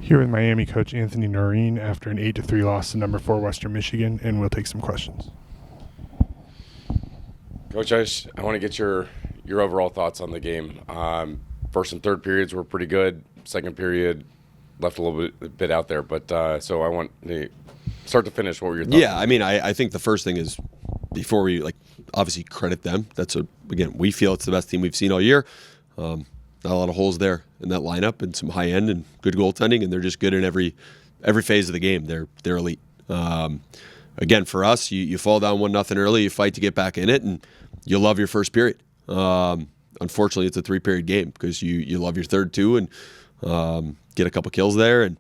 Here with Miami coach Anthony Noreen after an 8-3 loss to number 4 Western Michigan, and we'll take some questions. Coach, I want to get your overall thoughts on the game. First and third periods were pretty good. Second period left a little bit out there, but so I want to start to finish. What were your thoughts? Yeah, I mean, I think the first thing is before we obviously credit them. Again, we feel it's the best team we've seen all year. Not a lot of holes there in that lineup, and some high end and good goaltending, and they're just good in every phase of the game. They're elite. Again, for us, you fall down 1-0 early, you fight to get back in it, and you love your first period. Unfortunately, it's a 3-period game because you love your third too, and get a couple kills there, and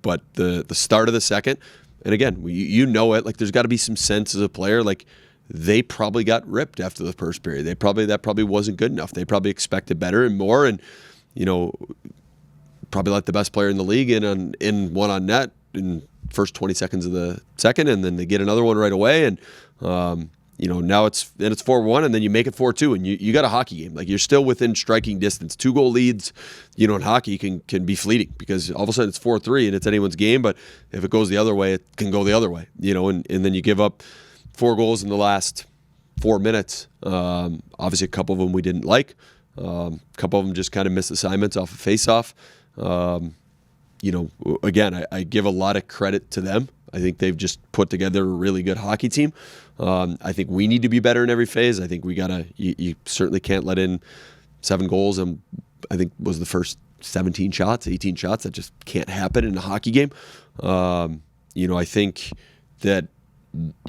But the start of the second, and again, it. There's got to be some sense as a player, they probably got ripped after the first period. That probably wasn't good enough. They probably expected better and more, and probably let the best player in the league in one on net in first 20 seconds of the second, and then they get another one right away, and now it's 4-1, and then you make it 4-2, and you got a hockey game. You're still within striking distance. 2-goal leads, in hockey can be fleeting because all of a sudden it's 4-3 and it's anyone's game. But if it goes the other way, it can go the other way. And then you give up 4 goals in the last 4 minutes. Obviously, a couple of them we didn't like. A couple of them just kind of missed assignments off of face-off. Again, I give a lot of credit to them. I think they've just put together a really good hockey team. I think we need to be better in every phase. I think we gotta. You certainly can't let in 7 goals, and I think was the first 17 shots, 18 shots. That just can't happen in a hockey game. I think that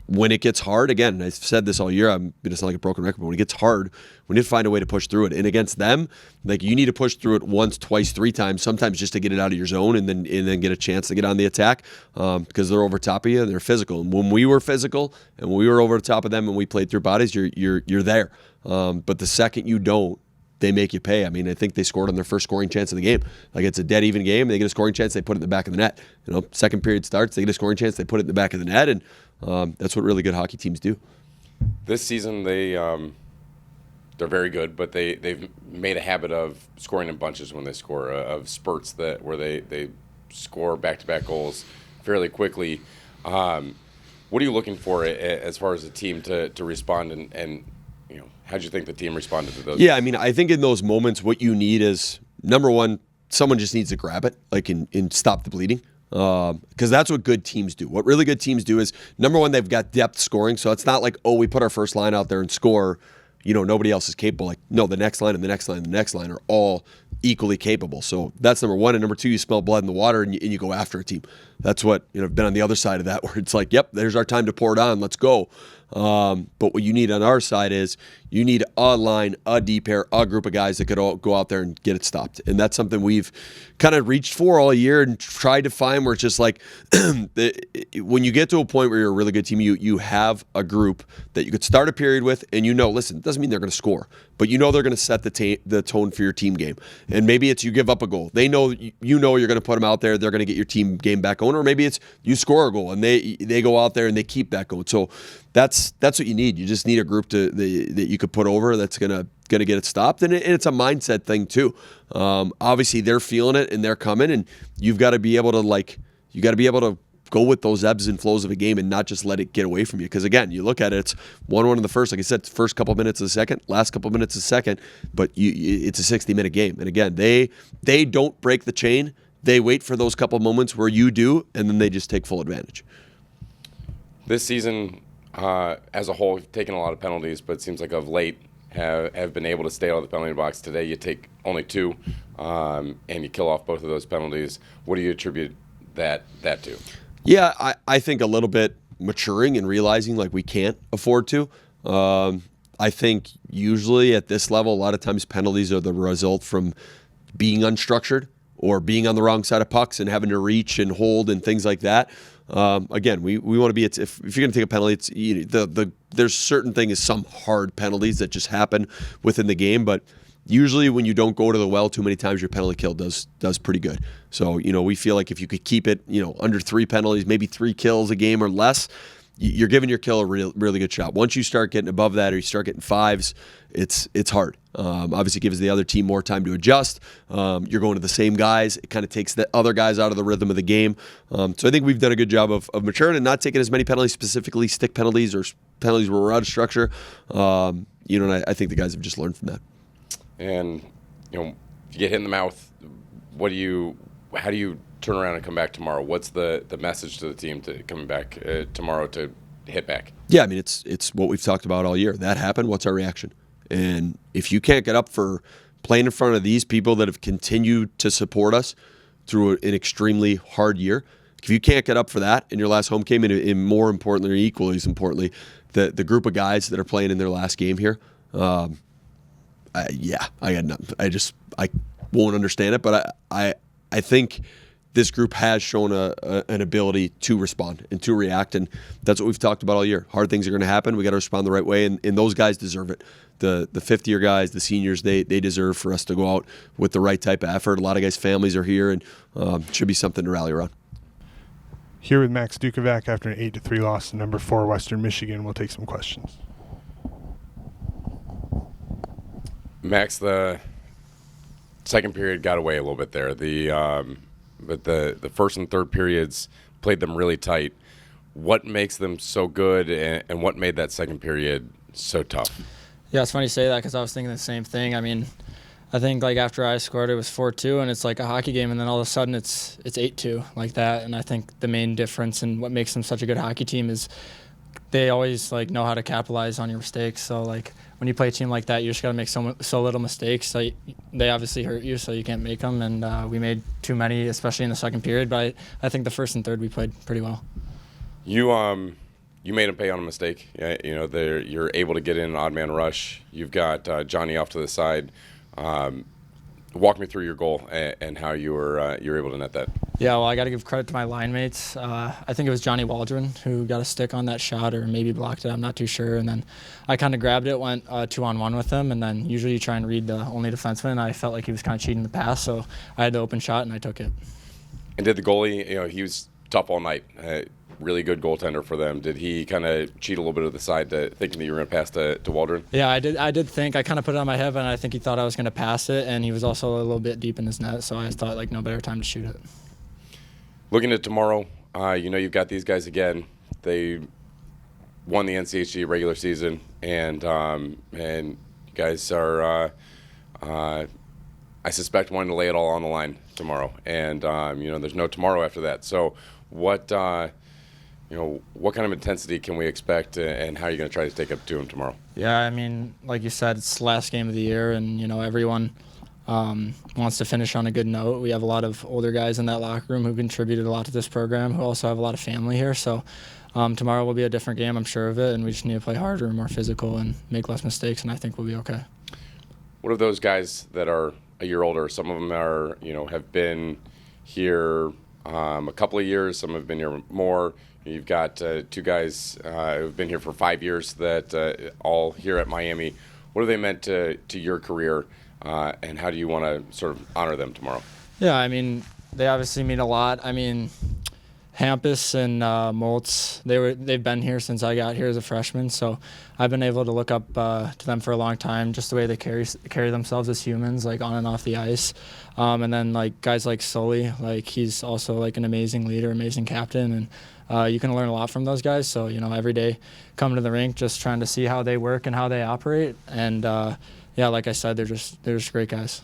when it gets hard, again, I've said this all year, I'm going to sound like a broken record, but when it gets hard, we need to find a way to push through it. And against them, you need to push through it once, twice, 3 times, sometimes just to get it out of your zone and then get a chance to get on the attack because they're over top of you and they're physical. And when we were physical and when we were over the top of them and we played through bodies, you're there. But the second you don't, they make you pay. I mean, I think they scored on their first scoring chance of the game. It's a dead even game. They get a scoring chance, they put it in the back of the net. Second period starts, they get a scoring chance, they put it in the back of the net, and that's what really good hockey teams do. This season, they're very good, but they've made a habit of scoring in bunches when they score, of spurts where they score back-to-back goals fairly quickly. What are you looking for as far as a team to respond, and how'd you think the team responded to those? Yeah, I mean, I think in those moments, what you need is, number one, someone just needs to grab it, and stop the bleeding. Because that's what good teams do. What really good teams do is, number one, they've got depth scoring. So it's not like, we put our first line out there and score. Nobody else is capable. No, the next line and the next line and the next line are all equally capable. So that's number one. And number two, you smell blood in the water and you go after a team. That's what, I've been on the other side of that where it's yep, there's our time to pour it on. Let's go. But what you need on our side is you need a line, a D pair, a group of guys that could all go out there and get it stopped. And that's something we've kind of reached for all year and tried to find where it's just when you get to a point where you're a really good team, you have a group that you could start a period with and listen, it doesn't mean they're going to score, but they're going to set the tone for your team game. And maybe it's you give up a goal. They know you're going to put them out there, they're going to get your team game back going, or maybe it's you score a goal and they go out there and they keep that going. So that's what you need. You just need a group that you could put over that's gonna get it stopped, and it's a mindset thing too. Obviously, they're feeling it and they're coming, and you've got to be able to go with those ebbs and flows of a game and not just let it get away from you. Because again, you look at it, it's 1-1 in the first, like I said, first couple minutes of the second, last couple minutes of the second, but it's a 60-minute game. And again, they don't break the chain. They wait for those couple moments where you do, and then they just take full advantage. This season, as a whole, you've taken a lot of penalties, but it seems like of late have been able to stay out of the penalty box. Today you take only 2, and you kill off both of those penalties. What do you attribute that to? Yeah, I think a little bit maturing and realizing we can't afford to. I think usually at this level, a lot of times penalties are the result from being unstructured or being on the wrong side of pucks and having to reach and hold and things like that. Again, we want to be. If you're going to take a penalty, it's there's certain things, some hard penalties that just happen within the game, but usually when you don't go to the well too many times, your penalty kill does pretty good. So we feel like if you could keep it under 3 penalties, maybe 3 kills a game or less, you're giving your kill a really good shot. Once you start getting above that or you start getting fives, it's hard. Obviously, it gives the other team more time to adjust. You're going to the same guys. It kind of takes the other guys out of the rhythm of the game. So I think we've done a good job of maturing and not taking as many penalties, specifically stick penalties or penalties where we're out of structure. And I think the guys have just learned from that. And if you get hit in the mouth, how do you turn around and come back tomorrow? What's the message to the team to coming back tomorrow to hit back? Yeah, I mean, it's what we've talked about all year. That happened. What's our reaction? And if you can't get up for playing in front of these people that have continued to support us through an extremely hard year, if you can't get up for that in your last home game, and more importantly, or equally as importantly, the group of guys that are playing in their last game here, I got nothing. I won't understand it, but I think this group has shown an ability to respond and to react, and that's what we've talked about all year. Hard things are going to happen. We got to respond the right way, and those guys deserve it. The fifth-year guys, the seniors, they deserve for us to go out with the right type of effort. A lot of guys' families are here, and should be something to rally around. Here with Max Dukovac after an 8-3 loss to number 4 Western Michigan. We'll take some questions. Max, the second period got away a little bit there. But the first and third periods played them really tight. What makes them so good, and what made that second period so tough? Yeah, it's funny you say that because I was thinking the same thing. I mean, I think like after I scored, it was 4-2, and it's like a hockey game, and then all of a sudden it's 8-2 like that. And I think the main difference and what makes them such a good hockey team is they always like know how to capitalize on your mistakes. So like when you play a team like that, you just got to make so little mistakes. So they obviously hurt you, so you can't make them. And we made too many, especially in the second period. But I think the first and third we played pretty well. You made them pay on a mistake. You're able to get in an odd man rush. You've got Johnny off to the side. Walk me through your goal and how you were able to net that. Yeah, well, I got to give credit to my line mates. I think it was Johnny Waldron who got a stick on that shot or maybe blocked it. I'm not too sure. And then I kind of grabbed it, went 2-on-1 with him. And then usually you try and read the only defenseman. I felt like he was kind of cheating the pass, so I had the open shot and I took it. And did the goalie, he was tough all night. Really good goaltender for them. Did he kind of cheat a little bit of the side thinking that you were going to pass to Waldron? Yeah, I did think. I kind of put it on my head, and I think he thought I was going to pass it, and he was also a little bit deep in his net, so I thought, like, no better time to shoot it. Looking at tomorrow, you've got these guys again. They won the NCHC regular season, and you guys are, I suspect, wanting to lay it all on the line tomorrow. And, there's no tomorrow after that. So what kind of intensity can we expect, and how are you going to try to take up to him tomorrow? Yeah, I mean, like you said, it's the last game of the year, and, everyone wants to finish on a good note. We have a lot of older guys in that locker room who contributed a lot to this program, who also have a lot of family here. So tomorrow will be a different game, I'm sure of it, and we just need to play harder and more physical and make less mistakes, and I think we'll be okay. What are those guys that are a year older? Some of them are, have been here a couple of years. Some have been here more. You've got two guys who've been here for 5 years that all here at Miami. What have they meant to your career, and how do you want to sort of honor them tomorrow? Yeah, I mean, they obviously mean a lot. I mean, Hampus and Moltz, they've been here since I got here as a freshman, so I've been able to look up to them for a long time, just the way they carry themselves as humans, like on and off the ice. And then like guys like Sully, like he's also like an amazing leader, amazing captain, and you can learn a lot from those guys. So every day coming to the rink, just trying to see how they work and how they operate. And yeah, like I said, they're just great guys.